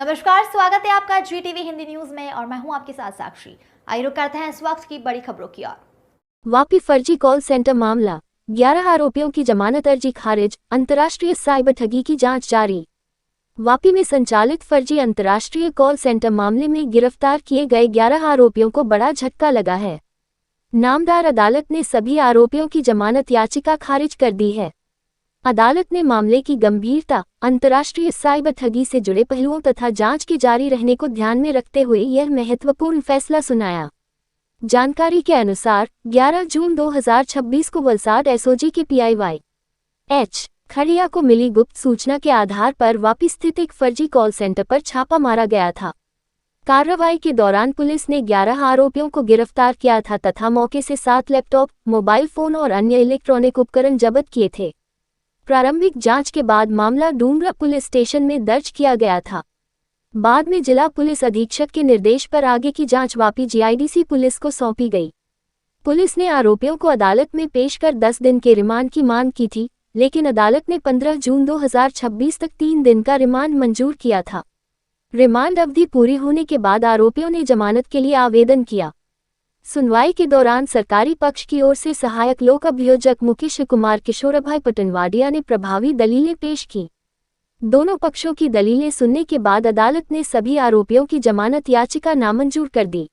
नमस्कार, स्वागत है आपका GTV हिंदी न्यूज में और मैं हूं आपके साथ साक्षी। आइए रुक करते हैं इस वक्त की बड़ी खबरों की ओर। वापी फर्जी कॉल सेंटर मामला, 11 आरोपियों की जमानत अर्जी खारिज, अंतर्राष्ट्रीय साइबर ठगी की जांच जारी। वापी में संचालित फर्जी अंतर्राष्ट्रीय कॉल सेंटर मामले में गिरफ्तार किए गए 11 आरोपियों को बड़ा झटका लगा है। नामदार अदालत ने सभी आरोपियों की जमानत याचिका खारिज कर दी है। अदालत ने मामले की गंभीरता, अंतर्राष्ट्रीय साइबर ठगी से जुड़े पहलुओं तथा जांच के जारी रहने को ध्यान में रखते हुए यह महत्वपूर्ण फैसला सुनाया। जानकारी के अनुसार 11 जून 2026 को वलसाड एसओजी के PIY खड़िया को मिली गुप्त सूचना के आधार पर वापी स्थित एक फर्जी कॉल सेंटर पर छापा मारा गया था। कार्रवाई के दौरान पुलिस ने 11 आरोपियों को गिरफ्तार किया था तथा मौके से 7 लैपटॉप, मोबाइल फोन और अन्य इलेक्ट्रॉनिक उपकरण जब्त किए थे। प्रारंभिक जांच के बाद मामला डूंगरा पुलिस स्टेशन में दर्ज किया गया था। बाद में जिला पुलिस अधीक्षक के निर्देश पर आगे की जांच वापी GIDC पुलिस को सौंपी गई। पुलिस ने आरोपियों को अदालत में पेश कर 10 दिन के रिमांड की मांग की थी, लेकिन अदालत ने 15 जून 2026 तक 3 दिन का रिमांड मंजूर किया था। रिमांड अवधि पूरी होने के बाद आरोपियों ने जमानत के लिए आवेदन किया। सुनवाई के दौरान सरकारी पक्ष की ओर से सहायक लोक अभियोजक मुकेश कुमार किशोरभाई पटनवाडिया ने प्रभावी दलीलें पेश की। दोनों पक्षों की दलीलें सुनने के बाद अदालत ने सभी आरोपियों की जमानत याचिका नामंजूर कर दी।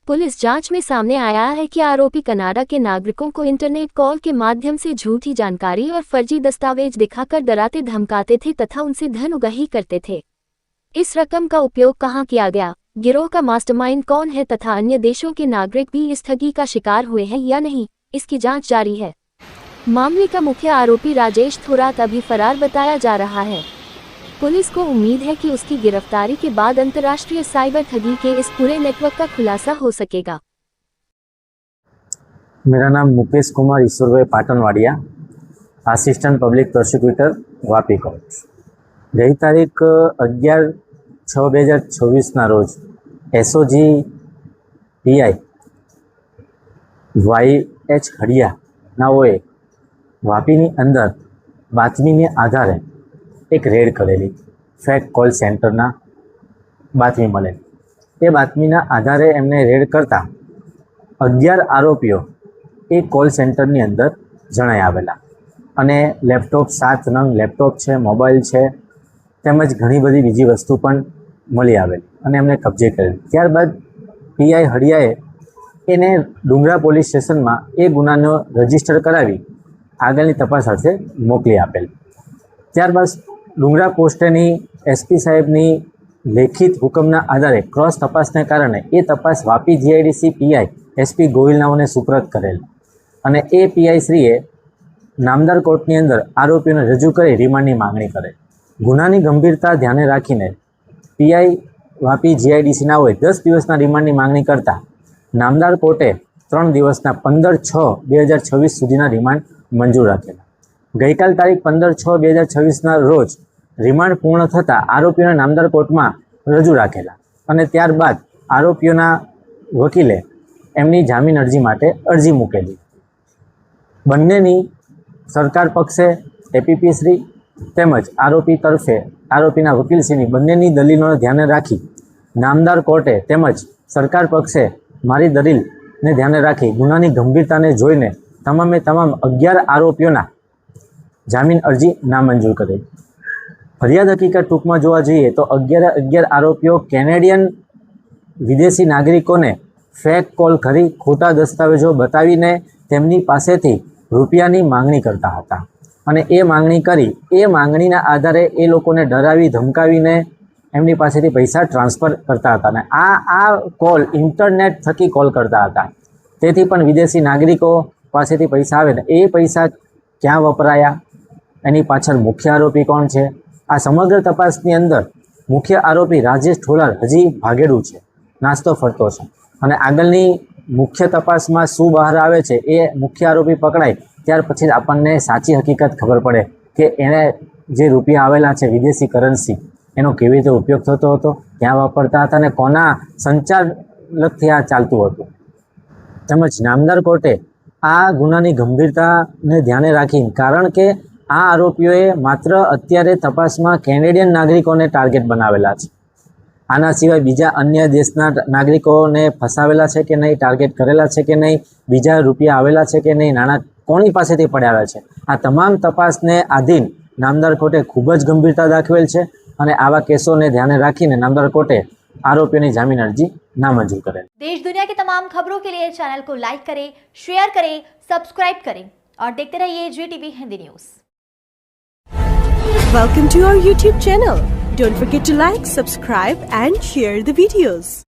पुलिस जांच में सामने आया है कि आरोपी कनाडा के नागरिकों को इंटरनेट कॉल के माध्यम से झूठी जानकारी और फर्जी दस्तावेज दिखाकर डराते धमकाते थे तथा उनसे धन उगाही करते थे। इस रकम का उपयोग कहां किया गया, गिरोह का मास्टरमाइंड कौन है तथा अन्य देशों के नागरिक भी इस ठगी का शिकार हुए हैं या नहीं, इसकी जांच जारी है। मामले का मुख्य आरोपी राजेश थोरात अभी फरार बताया जा रहा है। पुलिस को उम्मीद है कि उसकी गिरफ्तारी के बाद अंतर्राष्ट्रीय साइबर ठगी के इस पूरे नेटवर्क का खुलासा हो सकेगा। मेरा नाम Mukesh Kumar Ishwarbhai Patanwadia, assistant public prosecutor Vapi court. गई तारीख 11/6/2024 रोज SOG PI YH खड़िया नाओए वापीनी अंदर बातमीने आधारे एक रेड करेली। फेक कॉल सेंटरना बातमी मळे। ए बातमीना आधारे एमने रेड करता 11 आरोपीओ ए कॉल सेंटरनी अंदर जणाई आवेला अने लैपटॉप 7 नंग लैपटॉप है, मोबाइल है, તેમજ ઘણી બધી બીજી વસ્તુ પણ મળી આવેલી અને એમને કબજે કરેલી। ત્યારબાદ PI હળિયાએ એને ડુંગરા પોલીસ સ્ટેશનમાં એ ગુનાનો રજીસ્ટર કરાવી આગળની તપાસ અર્થે મોકલી આપેલ। ત્યારબાદ ડુંગરા પોસ્ટેની SP સાહેબની લેખિત હુકમના આધારે ક્રોસ તપાસને કારણે એ તપાસ Vapi GIDC PI SP Gohil નાઓને સુપ્રત કરેલ અને એ PI શ્રીએ નામદાર કોર્ટની અંદર આરોપીઓને રજૂ કરી રિમાન્ડની માંગણી કરેલ। गुनानी गंभीरता ध्याने राखीने PI वापी GIDC नाओए 10 दिवसना रिमांडनी मांगणी करता नामदार कोर्टे 3 दिवसना 15/6/2026 सुधीना रिमांड मंजूर राखेला। गईकाल तारीख 15/6/2026 रोज रिमांड पूर्ण थता आरोपीओने नामदार कोर्टमां रजू राखेला अने त्यारबाद आरोपीओना वकीले एमनी जामीन अर्जी माटे अर्जी मूकेली। बंनेनी सरकार पक्षे APP श्री તેમજ આરોપી તરફે આરોપીના વકીલશ્રીની બંનેની દલીલોને ધ્યાને રાખી નામદાર કોર્ટે તેમજ સરકાર પક્ષે મારી દલીલને ધ્યાને રાખી ગુનાની ગંભીરતાને જોઈને તમામે તમામ 11 આરોપીઓના જામીન અરજી નામંજૂર કરી। ફરિયાદ હકીકત ટૂંકમાં જોવા જઈએ તો 11 આરોપીઓ કેનેડિયન વિદેશી નાગરિકોને ફેક કોલ કરી ખોટા દસ્તાવેજો બતાવીને તેમની પાસેથી રૂપિયાની માંગણી કરતા હતા અને એ માંગણી કરી એ માંગણીના આધારે એ લોકોને ડરાવી ધમકાવીને એમની પાસેથી પૈસા ટ્રાન્સફર કરતા હતા અને આ કોલ ઇન્ટરનેટ થકી કોલ કરતા હતા। તેથી પણ વિદેશી નાગરિકો પાસેથી પૈસા આવે ને એ પૈસા ક્યાં વપરાયા, એની પાછળ મુખ્ય આરોપી કોણ છે, આ સમગ્ર તપાસની અંદર મુખ્ય આરોપી રાજેશ ઠોલાર હજી ભાગેડું છે, નાસ્તો ફરતો છે અને આગળની મુખ્ય તપાસમાં શું બહાર આવે છે એ મુખ્ય આરોપી પકડાય ત્યાર પછી આપણને સાચી હકીકત ખબર પડે કે એને જે રૂપિયા આવેલા છે વિદેશી કરન્સી એનો કેવી રીતે ઉપયોગ થતો હતો, ક્યાં વાપરતા હતા અને કોના સંચાલકથી આ ચાલતું હતું। તેમજ નામદાર કોર્ટે આ ગુનાની ગંભીરતાને ધ્યાને રાખી કારણ કે આ આરોપીઓએ માત્ર અત્યારે તપાસમાં કેનેડિયન નાગરિકોને ટાર્ગેટ બનાવેલા છે આના સિવાય બીજા અન્ય દેશના નાગરિકોને ફસાવેલા છે કે નહીં, ટાર્ગેટ કરેલા છે કે નહીં, બીજા રૂપિયા આવેલા છે કે નહીં, નાણાં કોની પાસેથી પડ્યા છે, આ તમામ તપાસને આધીન નામદાર કોર્ટે ખૂબ જ ગંભીરતા દાખવેલ છે અને આવા કેસોને ધ્યાને રાખીને નામદાર કોર્ટે आरोपियों की जामीन अर्जी नामंजूर करें। देश दुनिया की तमाम खबरों के लिए चैनल को लाइक करें, शेयर करें, सब्सक्राइब करें और देखते रहिए GTV Hindi news. Welcome to our YouTube channel. Don't forget to like, subscribe and share the videos.